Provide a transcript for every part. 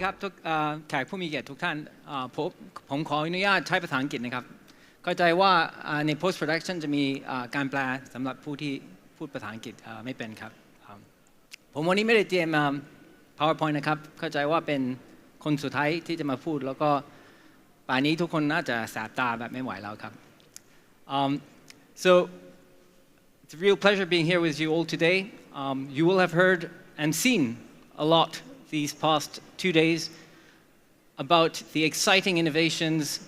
ครับทุกแขกผู้มีเกียรติทุกท่านผมขออนุญาตใช้ภาษาอังกฤษนะครับเข้าใจว่าใน post production จะมีการแปลสำหรับผู้ที่พูดภาษาอังกฤษไม่เป็นครับผมวันนี้ไม่ได้เตรียม PowerPoint นะครับเข้าใจว่าเป็นคนสุดท้ายที่จะมาพูดแล้วก็ป่านนี้ทุกคนน่าจะแสบตาแบบไม่ไหวแล้วครับ so it's a real pleasure being here with you all today. You will have heard and seen a lot these past 2 days about the exciting innovations,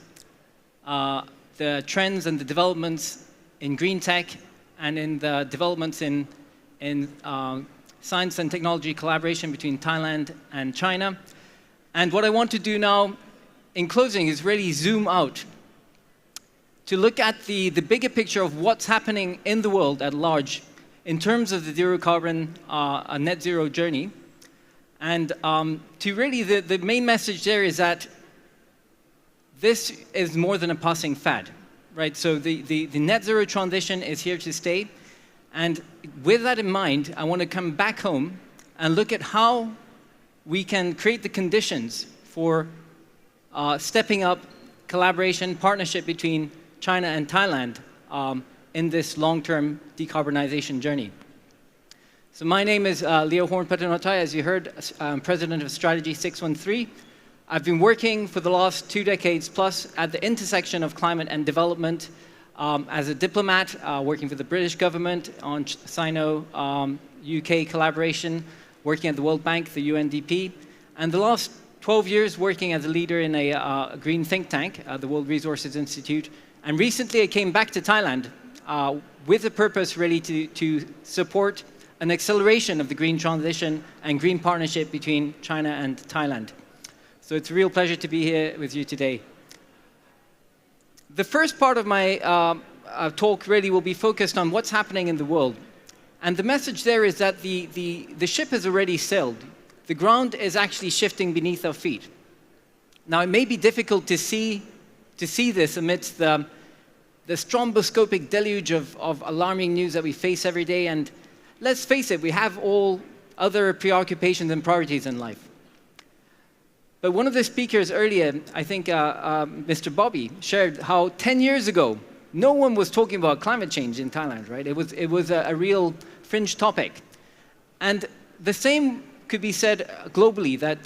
the trends and the developments in green tech and in the developments in science and technology collaboration between Thailand and China. And what I want to do now in closing is really zoom out to look at the bigger picture of what's happening in the world at large in terms of the zero carbon, net zero journey. And to really, the main message there is that this is more than a passing fad, right? So the net zero transition is here to stay. And with that in mind, I want to come back home and look at how we can create the conditions for stepping up collaboration, partnership between China and Thailand in this long-term decarbonization journey. So my name is Horn-Phathanothai. As you heard, I'm president of Strategy 613. I've been working for the last 2 decades plus at the intersection of climate and development as a diplomat, working for the British government on Sino-UK collaboration, working at the World Bank, the UNDP, and the last 12 years working as a leader in a green think tank, the World Resources Institute. And recently I came back to Thailand with the purpose really to support an acceleration of the green transition and green partnership between China and Thailand. So it's a real pleasure to be here with you today. The first part of my talk really will be focused on what's happening in the world. And the message there is that the ship has already sailed. The ground is actually shifting beneath our feet. Now, it may be difficult to see this amidst the stromboscopic deluge of alarming news that we face every day. And let's face it, we have all other preoccupations and priorities in life. But one of the speakers earlier, I think Mr. Bobby, shared how 10 years ago, no one was talking about climate change in Thailand, right? It was a real fringe topic. And the same could be said globally, that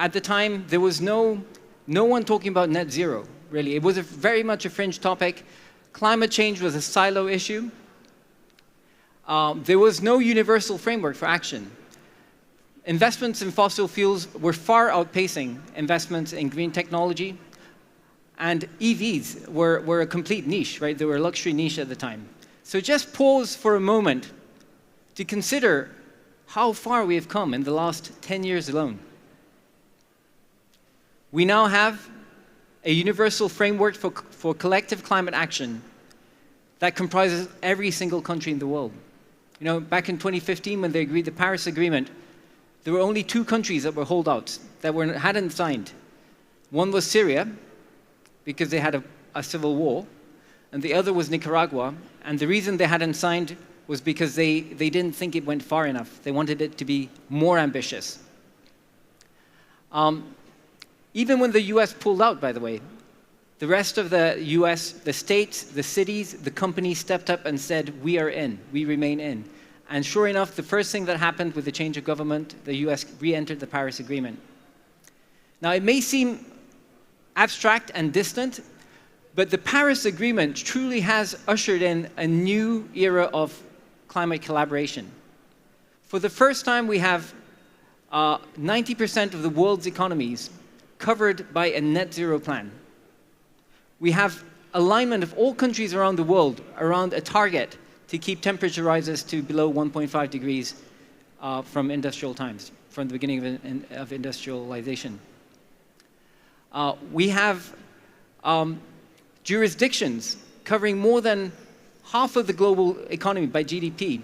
at the time, there was no one talking about net zero, really. It was very much a fringe topic. Climate change was a silo issue. There was no universal framework for action. Investments in fossil fuels were far outpacing investments in green technology. And EVs were a complete niche, right? They were a luxury niche at the time. So just pause for a moment to consider how far we have come in the last 10 years alone. We now have a universal framework for collective climate action that comprises every single country in the world. You know, back in 2015 when they agreed the Paris Agreement, there were only 2 countries that were holdouts, that hadn't signed. One was Syria, because they had a civil war, and the other was Nicaragua, and the reason they hadn't signed was because they didn't think it went far enough. They wanted it to be more ambitious. Even when the US pulled out, by the way, the rest of the US, the states, the cities, the companies stepped up and said, we are in, we remain in. And sure enough, the first thing that happened with the change of government, the US re-entered the Paris Agreement. Now, it may seem abstract and distant, but the Paris Agreement truly has ushered in a new era of climate collaboration. For the first time, we have 90% of the world's economies covered by a net zero plan. We have alignment of all countries around the world around a target to keep temperature rises to below 1.5 degrees from industrial times, from the beginning of industrialization. We have jurisdictions covering more than half of the global economy by GDP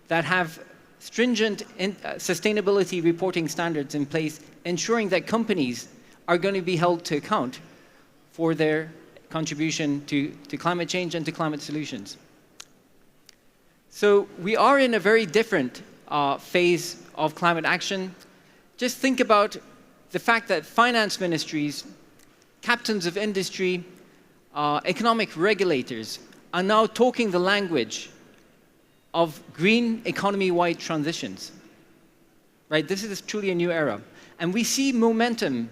that have stringent sustainability reporting standards in place, ensuring that companies are going to be held to account for their contribution to climate change and to climate solutions. So we are in a very different phase of climate action. Just think about the fact that finance ministries, captains of industry, economic regulators are now talking the language of green economy-wide transitions. Right? This is truly a new era. And we see momentum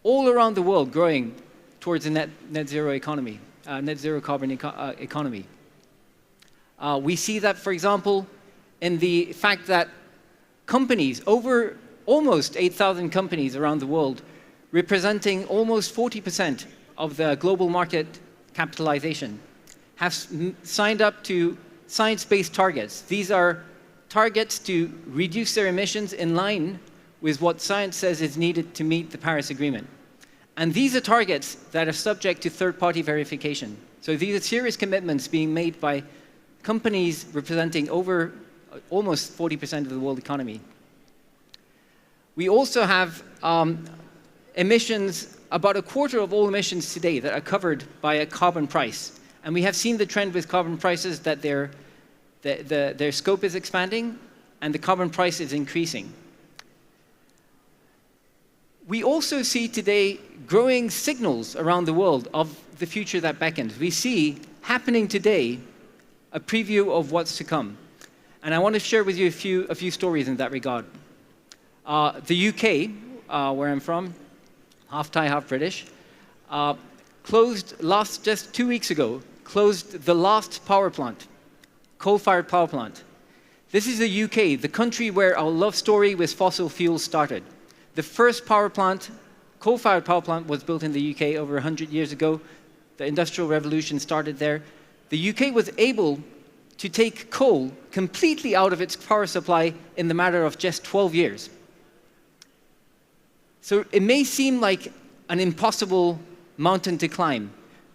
all around the world growing towards a net zero economy, net zero carbon economy. We see that, for example, in the fact that companies, over almost 8,000 companies around the world, representing almost 40% of the global market capitalization, have signed up to science-based targets. These are targets to reduce their emissions in line with what science says is needed to meet the Paris Agreement. And these are targets that are subject to third-party verification. So these are serious commitments being made by companies representing over almost 40% of the world economy. We also have emissions, about a quarter of all emissions today that are covered by a carbon price. And we have seen the trend with carbon prices that their scope is expanding and the carbon price is increasing. We also see today growing signals around the world of the future that beckons. We see happening today a preview of what's to come. And I want to share with you a few stories in that regard. The UK, where I'm from, half Thai, half British, closed just 2 weeks ago, closed the last power plant, coal-fired power plant. This is the UK, the country where our love story with fossil fuels started. The first power plant, coal-fired power plant, was built in the UK over 100 years ago. The Industrial Revolution started there. The UK was able to take coal completely out of its power supply in the matter of just 12 years. So it may seem like an impossible mountain to climb,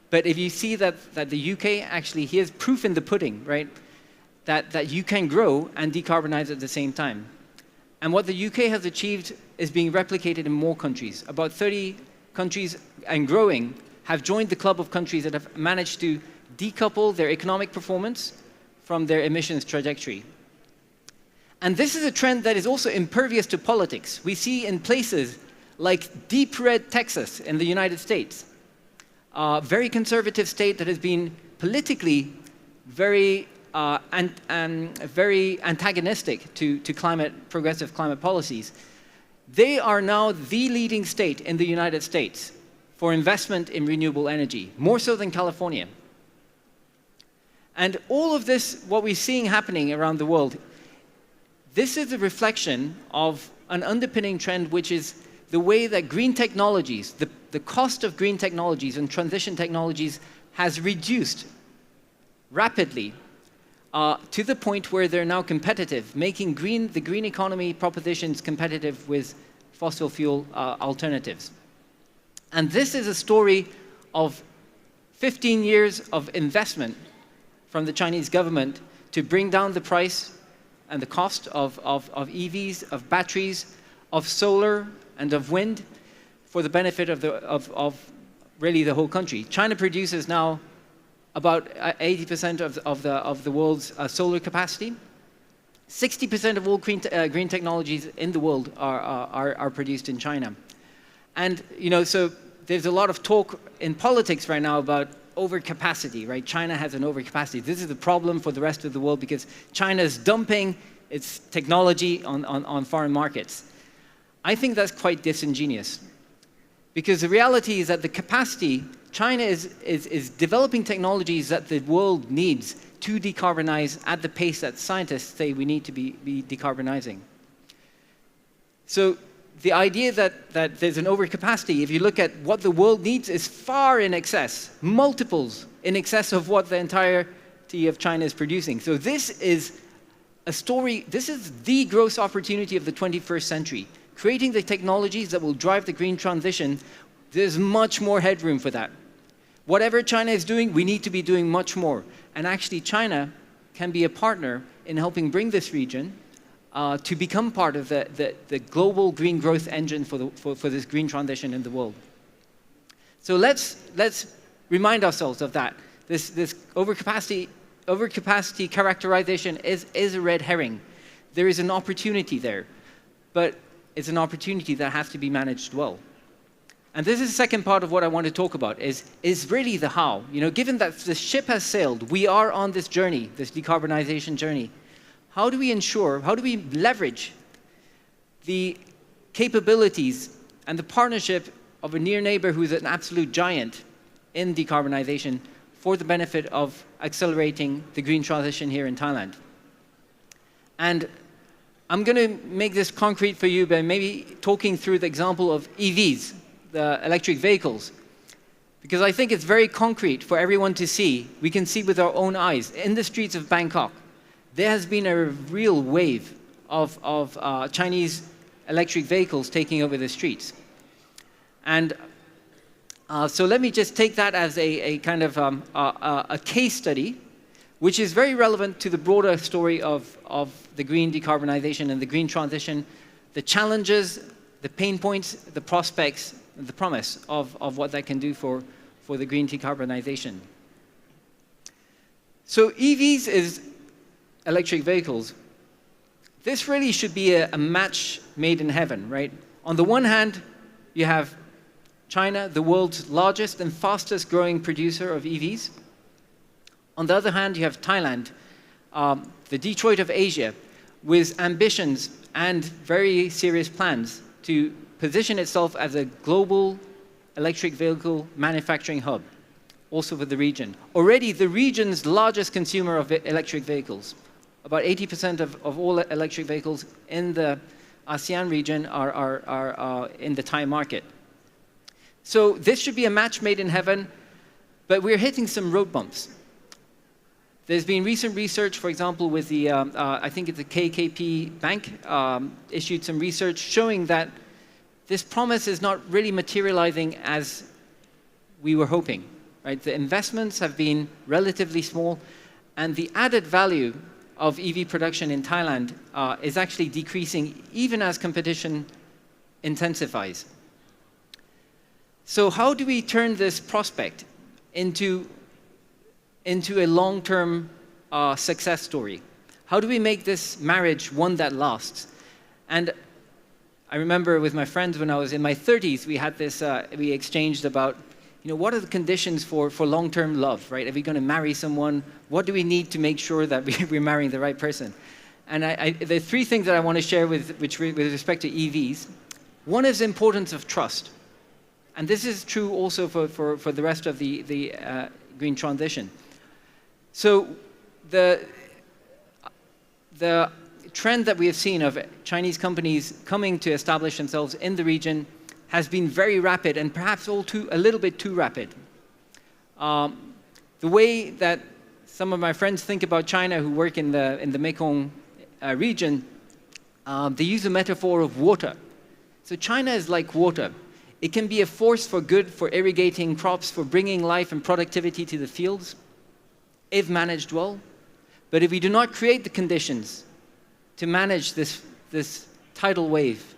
but if you see that the UK actually, here's proof in the pudding, right? That you can grow and decarbonize at the same time. And what the UK has achieved is being replicated in more countries. About 30 countries and growing have joined the club of countries that have managed to decouple their economic performance from their emissions trajectory. And this is a trend that is also impervious to politics. We see in places like deep red Texas in the United States, a very conservative state that has been politically very antagonistic to progressive climate policies. They are now the leading state in the United States for investment in renewable energy, more so than California. And all of this, what we're seeing happening around the world, this is a reflection of an underpinning trend, which is the way that green technologies, the cost of green technologies and transition technologies has reduced rapidly to the point where they're now competitive, making the green economy propositions competitive with fossil fuel alternatives. And this is a story of 15 years of investment from the Chinese government to bring down the price and the cost of EVs, of batteries, of solar, and of wind for the benefit of really the whole country. China produces now about 80% of the world's solar capacity. 60% of all green technologies in the world are produced in China. And so there's a lot of talk in politics right now about overcapacity, right? China has an overcapacity. This is the problem for the rest of the world because China is dumping its technology on foreign markets. I think that's quite disingenuous because the reality is that the capacity, China is developing technologies that the world needs to decarbonize at the pace that scientists say we need to be decarbonizing. So the idea that there's an overcapacity, if you look at what the world needs, is far in excess, multiples in excess of what the entirety of China is producing. So this is a story, this is the growth opportunity of the 21st century. Creating the technologies that will drive the green transition, there's much more headroom for that. Whatever China is doing, we need to be doing much more. And actually, China can be a partner in helping bring this region to become part of the global green growth engine for this green transition in the world. So let's remind ourselves of that. This overcapacity characterization is a red herring. There is an opportunity there. But is an opportunity that has to be managed well. And this is the second part of what I want to talk about, is really the how. Given that the ship has sailed, we are on this journey, this decarbonization journey. How do we leverage the capabilities and the partnership of a near neighbor who's an absolute giant in decarbonization for the benefit of accelerating the green transition here in Thailand? And I'm going to make this concrete for you by maybe talking through the example of EVs, the electric vehicles, because I think it's very concrete for everyone to see. We can see with our own eyes. In the streets of Bangkok, there has been a real wave of Chinese electric vehicles taking over the streets. And so let me just take that as a kind of a case study, which is very relevant to the broader story of the green decarbonization and the green transition, the challenges, the pain points, the prospects, the promise of what that can do for the green decarbonization. So EVs is electric vehicles. This really should be a match made in heaven, right? On the one hand, you have China, the world's largest and fastest growing producer of EVs. On the other hand, you have Thailand, the Detroit of Asia, with ambitions and very serious plans to position itself as a global electric vehicle manufacturing hub, also for the region. Already the region's largest consumer of electric vehicles. About 80% of all electric vehicles in the ASEAN region are in the Thai market. So this should be a match made in heaven, but we're hitting some road bumps. There's been recent research, for example, with the, I think it's the KKP Bank, issued some research showing that this promise is not really materializing as we were hoping, right? The investments have been relatively small, and the added value of EV production in Thailand is actually decreasing even as competition intensifies. So how do we turn this prospect into a long-term success story? How do we make this marriage one that lasts? And I remember with my friends when I was in my 30s, we had this, we exchanged about, what are the conditions for long-term love, right? Are we going to marry someone? What do we need to make sure that we're marrying the right person? And there are three things that I want to share with respect to EVs. One is the importance of trust. And this is true also for the rest of the green transition. So the trend that we have seen of Chinese companies coming to establish themselves in the region has been very rapid and perhaps a little bit too rapid. The way that some of my friends think about China who work in the Mekong region, they use the metaphor of water. So China is like water. It can be a force for good, for irrigating crops, for bringing life and productivity to the fields, if managed well. But if we do not create the conditions to manage this tidal wave,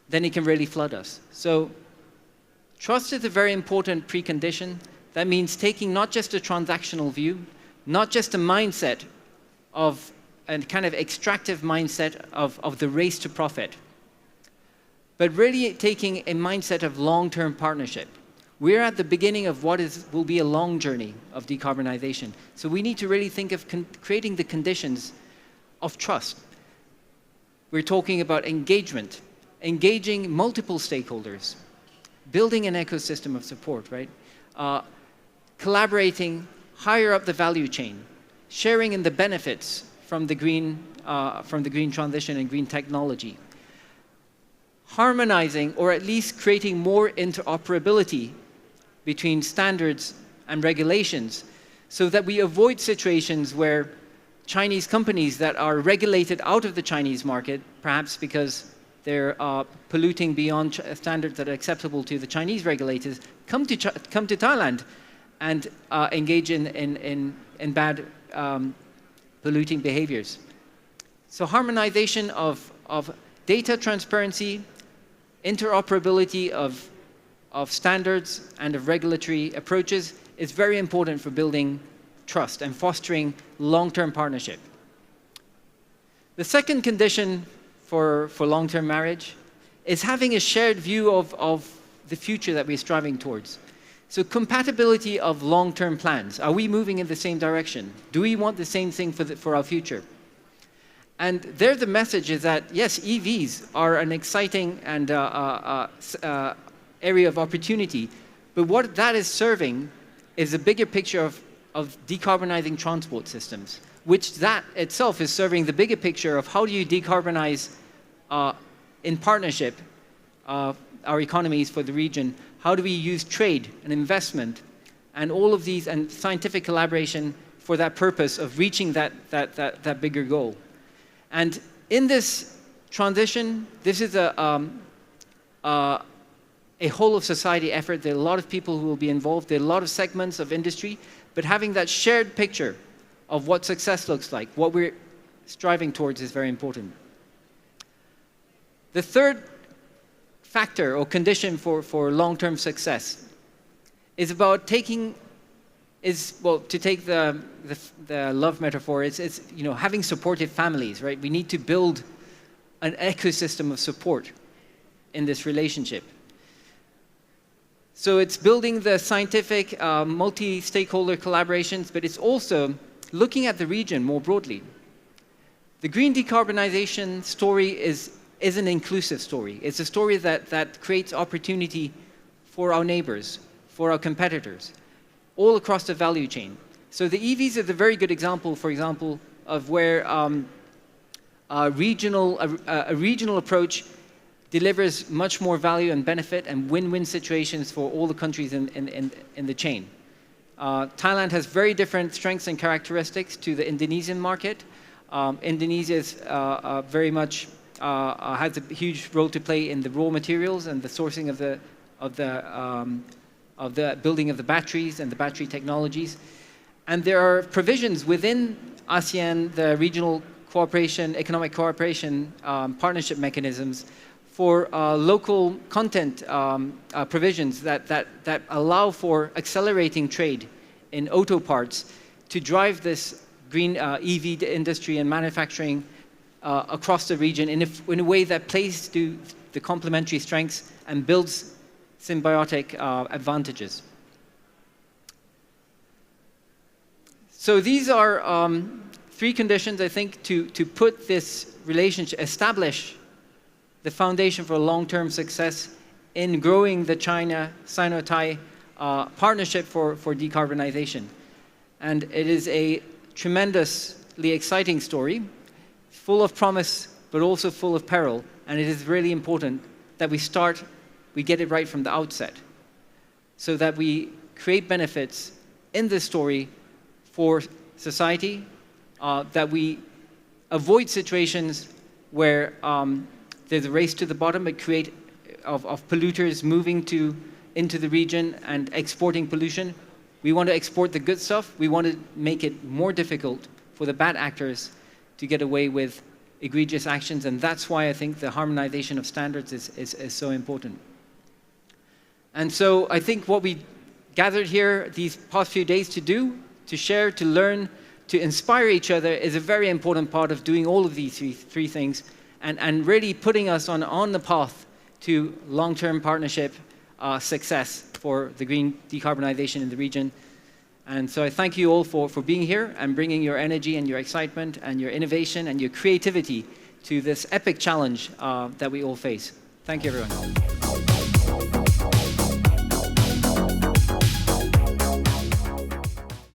then it can really flood us. So trust is a very important precondition. That means taking not just a transactional view, not just a mindset of a kind of extractive mindset of the race to profit, but really taking a mindset of long-term partnership. We're at the beginning of what will be a long journey of decarbonization. So we need to really think of creating the conditions of trust. We're talking about engagement, engaging multiple stakeholders, building an ecosystem of support, right? Collaborating higher up the value chain, sharing in the benefits from the green transition and green technology, harmonizing or at least creating more interoperability between standards and regulations so that we avoid situations where Chinese companies that are regulated out of the Chinese market, perhaps because they're polluting beyond standards that are acceptable to the Chinese regulators, come to Thailand and engage in bad polluting behaviors. So harmonization of data transparency, interoperability of standards and of regulatory approaches is very important for building trust and fostering long-term partnership. The second condition for long-term marriage is having a shared view of the future that we're striving towards. So compatibility of long-term plans. Are we moving in the same direction? Do we want the same thing for our future? And there the message is that, yes, EVs are an exciting and area of opportunity, but what that is serving is a bigger picture of decarbonizing transport systems, which that itself is serving the bigger picture of how do you decarbonize in partnership our economies for the region. How do we use trade and investment and all of these and scientific collaboration for that purpose of reaching that bigger goal? And in this transition, this is a whole of society effort. There are a lot of people who will be involved. There are a lot of segments of industry, but having that shared picture of what success looks like, what we're striving towards is very important. The third factor or condition for long-term success is about to take the love metaphor, it's having supportive families, right? We need to build an ecosystem of support in this relationship. So it's building the scientific multi-stakeholder collaborations, but it's also looking at the region more broadly. The green decarbonization story is an inclusive story. It's a story that creates opportunity for our neighbors, for our competitors, all across the value chain. So the EVs are the very good example, for example, of where a regional approach delivers much more value and benefit and win-win situations for all the countries in the chain. Thailand has very different strengths and characteristics to the Indonesian market. Indonesia is very much has a huge role to play in the raw materials and the sourcing of the building of the batteries and the battery technologies. And there are provisions within ASEAN, the regional cooperation, economic cooperation partnership mechanisms for local content provisions that allow for accelerating trade in auto parts to drive this green EV industry and manufacturing across the region in a way that plays to the complementary strengths and builds symbiotic advantages. So these are three conditions, I think, to put this relationship, establish the foundation for long-term success in growing the China-Sino-Thai partnership for decarbonization. And it is a tremendously exciting story, full of promise, but also full of peril. And it is really important that we get it right from the outset, so that we create benefits in this story for society, that we avoid situations where there's a race to the bottom, but create of polluters moving into the region and exporting pollution. We want to export the good stuff. We want to make it more difficult for the bad actors to get away with egregious actions, and that's why I think the harmonization of standards is so important. And so I think what we gathered here these past few days to share, to learn, to inspire each other is a very important part of doing all of these three things and really putting us on the path to long-term partnership success for the green decarbonization in the region. And so I thank you all for being here and bringing your energy and your excitement and your innovation and your creativity to this epic challenge that we all face. Thank you, everyone.